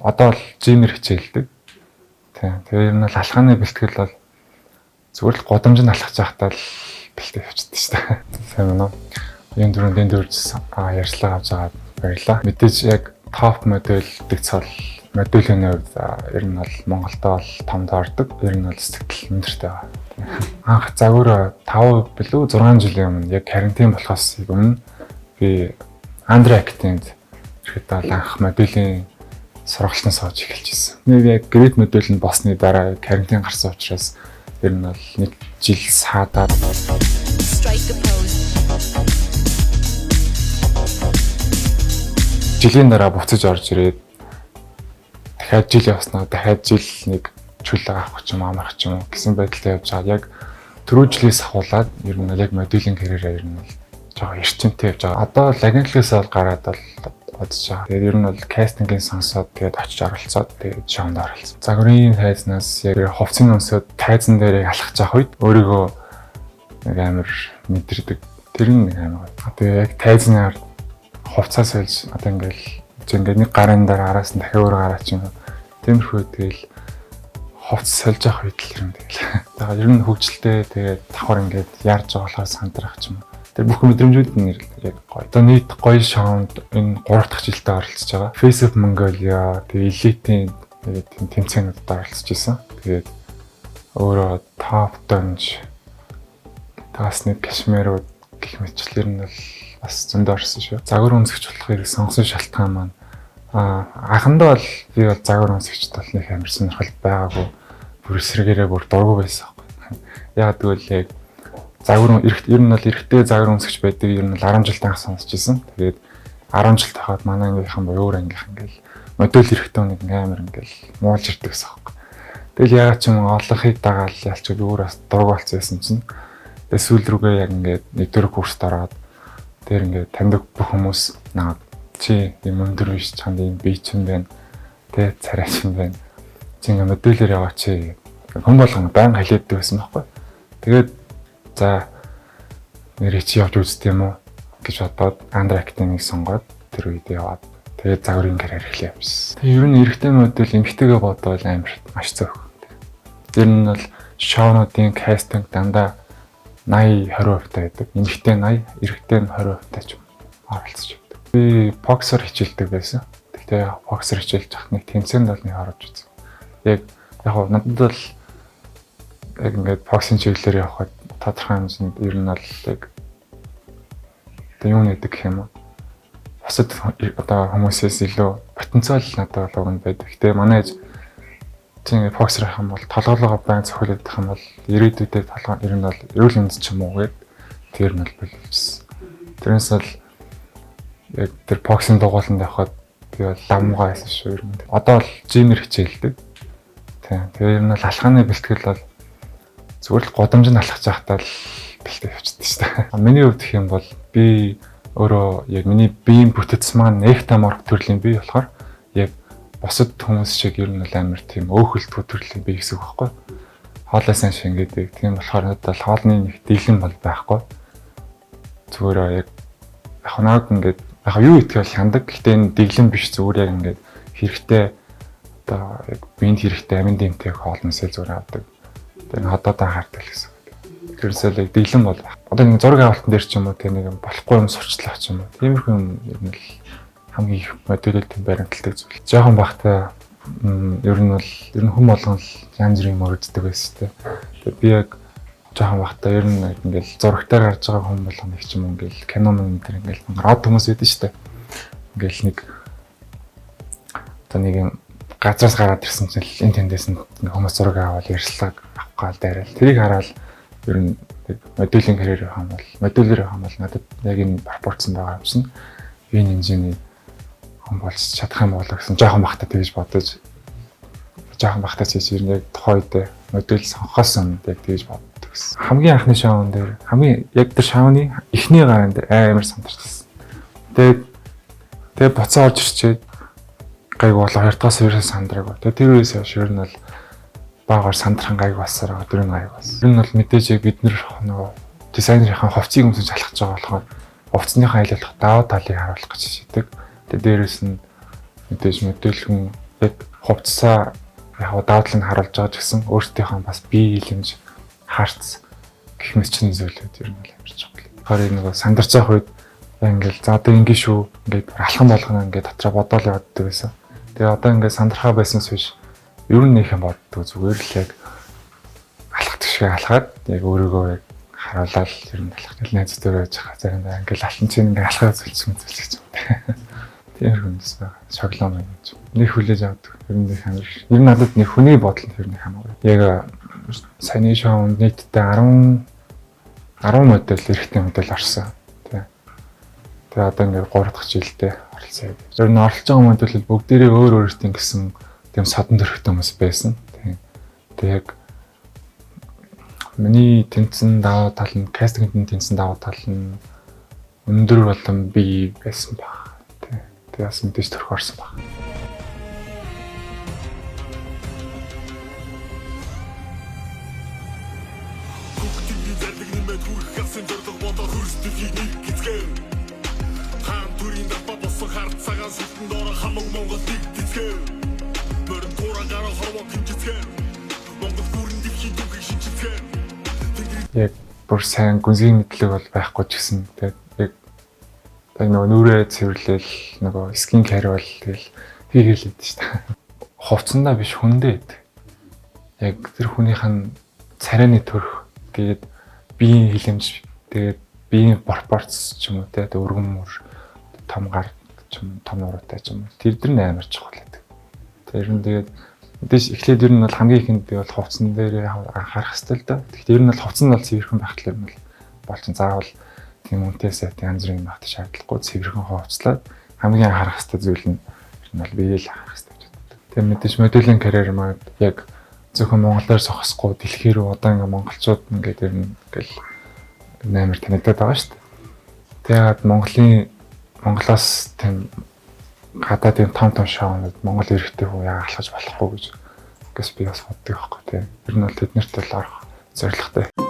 Одоо бол жимэр хичээлдэг. Тийм. Тэгээ ер нь бол алхааны бэлтгэл бол зүгээр л годамж нь алхаж байхдаа л бэлтээ явчихдаг шүү дээ. Тийм үү? Ийм дөрөнд ярьцлага авч байгаа баярлалаа. Мэдээж яг топ модель гэдэг цол модулийн хувьд ер нь бол Монголдо бол томд ордог. Ер нь бол сэтгэл өндөртэй байгаа. Анх загвар 5 билүү 6 жилийн өмнө яг карантин болохоос өмнө би Андрактинд ихэд бол анх модулийн сургалтанд сууж эхэлж байсан. Нэг яг грейд модуль нь болсны дараа карантин гарсан учраас ер нь бол нэг жил саадаад жилийн дараа буцаж орж ирээд дахиад жил явснаа дахиад жил нэг чүл авах ч юм амарх ч юм уу гэсэн байдалтай явж байгаа. Яг түрүү жилээс ахуулаад ер нь яг модулийн карьераа ер нь жоо эрчимтэй явж байгаа. Одоо лагинлээс бол гараад бол бодож байгаа. Тэгээд ер нь бол кастингийн сонсоод тэгээд очиж оролцоод тэгээд шоунд оролцсон. Загварын тайзнаас яг хувцсны өнсөд тайзан дээр алхаж явах үед өөрийгөө нэг амар мэдэрдэг. Тэр нь нэг амар. Тэгээд яг тайзнаар хувцас сольж одоо ингээд нэг гарын дараа араас нь дахиад өөр гараа ч юм. Тиймэрхүү тэгэл хувцас сольж явах үед л юм тэгэл. Тэгээд ер нь хөвгчлээ тэгээд давхар ингээд яарж байгаа болохоор сандрах ч юм. Тэр бүх мэдрэмжүүд нь яг гоё. Одоо нийт гоё шоунд энэ 3 дахь жилдээ оролцож байгаа. Face of Mongolia тэгээд элитийн тэгээд тэмцээнүүдэд оролцож исэн. Тэгээд өөрөө топ донж тасны кашмирууд гэх мэтчлэр нь бол бас зөндөө орсон шүү. Загвар өмсгч болохыг сонгосон шалтгаан маань анхандаа бол би бол загвар өмсгчд бол нэг амар сонирхол байгаагүй. Бүр эсрэгээрээ бүр дургу байсан байхгүй. Яг тэгвэл яг загвар ер нь бол эрэгтэй загвар өмсгч байдаг. Ер нь 10 жилдээ анх сонсч ирсэн. Тэгээд 10 жил тахад манай ангийнхан буюу өөр ангийнхан ингээл модуль эрэгтэй нэг амар ингээл муулж ирдэг гэсэн юм. Тэгэл ягаад ч юм олонхыг дагаал ялч би өөр бас дургу болцсон чинь. Тэгээд сүүл рүүгээ яг ингээд нэгдүгээр курст ороод тэр ингээд таньдаг бүх хүмүүс наад чи юм өндөр биш чанд юм бий ч юм байна. Тэ царай ч юм байна. Чи ингээд модулээр яваа чи хүн болгоно байн халиаддаг байсан байхгүй. Тэгээд за нэрээ чи явж үзтээ юм уу гэж бодоод Андрактиныг сонгоод тэр үед яваад тэгээд загварын карьер эхлэв явсан. Тэгээд ер нь эрэгтэй модуль эмэгтэйгээ бодвол амар маш зөв. Тэр нь бол шоунуудын кастинг дандаа 80-20% байдаг. Эмэгтэй 80, эрэгтэй нь 20% ч оролцож байдаг. Би боксер хичээлдэг байсан. Тэгтээ боксер хичээлж хах нэг тэмцээнд бол нэг орж үзсэн. Яг надад бол яг ингээд боксинг чиглэлээр явхад тодорхой хэмжээнд ер нь бол яг юу нэгдэг гэх юм уу. Бусад одоо хүмүүсээс илүү потенциал надад бол өгнө байдаг. Гэтэ манай тийм боксер ах юм бол толгоологоо байн цохиулдаг юм бол ирээдүйдээ толгоо ер нь бол эрүүл мэнд ч юм уу гээд тэр нь бол болчихсон. Тэрнээс бол яг тэр боксинг дугууланд явхад би бол ламгаа байсан шүү ер нь. Одоо бол жимэр хичээлдэг. Тийм. Тэгээ ер нь бол алхааны бэлтгэл бол зүгээр л годамж нь алхаж байхдаа л бэлтээ явчихдаг шүү дээ. Миний хувьд гэх юм бол би өөрөө яг миний биеийн бүтэц маань эктоморф төрлийн бие болохоор яг бусад хүмүүс шиг ер нь амар тийм өөхөлт төрлийн бие гэсэн үг байхгүй. Хоолой сайн шингээдэг. Тийм болохоор надад хоолны нэг дийлэн бол байхгүй. Зүгээр яг яг ингээд яг юу итгэл хяндаг. Гэхдээ энэ дийлэн биш зүгээр яг ингээд хэрэгтэй одоо яг биенд хэрэгтэй амин дэмтэй хоолносоо зүгээр авдаг. Тэгээ ходоодаа хаардаг гэсэн. Тэрсэл яг дийлэн бол байх. Одоо нэг зураг авалтан дээр ч юм уу тийм нэг болохгүй юм сурчлах ч юм уу. Тиймэрхүү юм ер нь хамгийн их модулд баримталдаг зүйл. Жохон бахтай ер нь хүм болгон л янз бүрийн юм өргөддөг байсан тийм. Тэгээ би яг жохон бахтай ер нь ингээл зурагтаар гарч байгаа хүм болгон их ч юм ингээл кино мөн тэр ингээл род хүмүүс байдаг шүү дээ. Ингээл нэг одоо нэг юм газраас гараад ирсэн чинь энэ тэндээс нь хүмүүс зураг аваад ярьслаг авах гал дайрал. Тэрийг хараад ер нь модулийн карьер модулээр хамаал надад яг энэ пропорцсон байгаа юм шин. Энэ хэмжээний хүн болж чадах юм болоо гэсэн жоохон бахтай тэгж бодож жоохон бахтай чийж ер нь яг тохойд модуль сонгохоос өмнө яг тэгж боддог гэсэн. Хамгийн анхны шоун дээр хамгийн яг тэр шауны эхний гараан дээр амар сандарчихсан. Тэгээд буцаа орж ирчээд гайг болоо 2 дахь суврын сандраагүй. Тэгээд тэр үеэс хойш ер нь бол баагаар сандрахан гайг бассараа дөрөв гайг бас. Тэр нь бол мэдээж яг бид нөгөө дизайнерийн хувцсыг өмсөж алхаж байгаа болохоор хувцсныхаа айлуулах даваа талыг харуулах гэж шийдэг. Тэгээд дээрэс нь мэдээж модуль хүн яг хувцсаа яг даадлыг харуулж байгаа ч гэсэн өөртөөхөө бас бие хилэмж харц гэх мэт чинь зүйлүүд ер нь амар чухал. Тэгэхээр нэг сандарч байгаа үед ингээл за одоо ингэ шүү ингээд алхам болгоно ингээд дотроо бодоол явдаг байсан. Тэгээ одоо ингээд сандрахаа байснаас биш ер нь нэг юм боддог зүгээр л яг алхах шиг алхаад яг өөрийгөө яг харуулаад ер нь алхах гэл найз дээр байж байгаа заримдаа ингээл алтан чинь ингээд алхаа зүлцсэн гэж байна. Тэр хүнээс байгаа. Шоглоо мэн гэж. Нэг хүлээж авдаг. Ер нь хамар. Ер нь надад нэг хүний бодол нь ер нь хамаагүй. Яг саяны шоунд нийтдээ 10 модель эрэгтэй модель орсон. Тэгээ одоо ингээд 3 дахь жилдээ оролцоо. Ер нь оролцож байгаа модель бүгдээрээ өөр өөртөө гэсэн тийм садан төрхтэй хүмүүс байсан. Тэгээ яг миний тэнцэн даваа тал нь кастингтын тэнцэн даваа тал нь өндөр болон бий байсан баг. Тэгээс мэдээж төрх орсон баг. Яг бүр сайн гүнзгий мэдлэг бол байхгүй ч гэсэн тэгээд яг нөгөө нүрээ цэвэрлэл нөгөө скин кер бол тэгэл хийгээд шүү дээ. Хувцсандаа биш хүндээ. Яг тэр хүнийх нь царайны төрх тэгээд биеийн хилэмж тэгээд биеийн пропорц ч юм уу те өргөн мөр том гар ч юм том уруутай ч юм уу тэр дэр амар чухал байдаг. Тэр нь тэгээд мэдээж эхлээд ер нь бол хамгийн ихэнд би бол хувцсан дээр анхаарах хэрэгтэй л да. Тэгэхдээ ер нь бол хувцсан бол цэвэрхэн байх тал юм бол болчин заавал тийм үнэтэйсээ янз бүрийн багт шаардлагагүй цэвэрхэн хувцлаад хамгийн анхаарах хэрэгтэй зүйл нь ер нь бол биеэл анхаарах хэрэгтэй гэж боддог. Тэгээд мэдээж моделийн карьер маань яг зөвхөн Монголоор сохосгүй дэлхий рүү одоо ингээ монголчууд ингээд ер нь ингээл амар танигдаад байгаа шүү дээ. Тэгээд Монголоос тийм гадаад тийм том шоунууд Монгол иргэдэг хөө яа алхаж болохгүй гэж би бас боддог байхгүй тийм. Ер нь бол тэднэрт л орох зорилготой.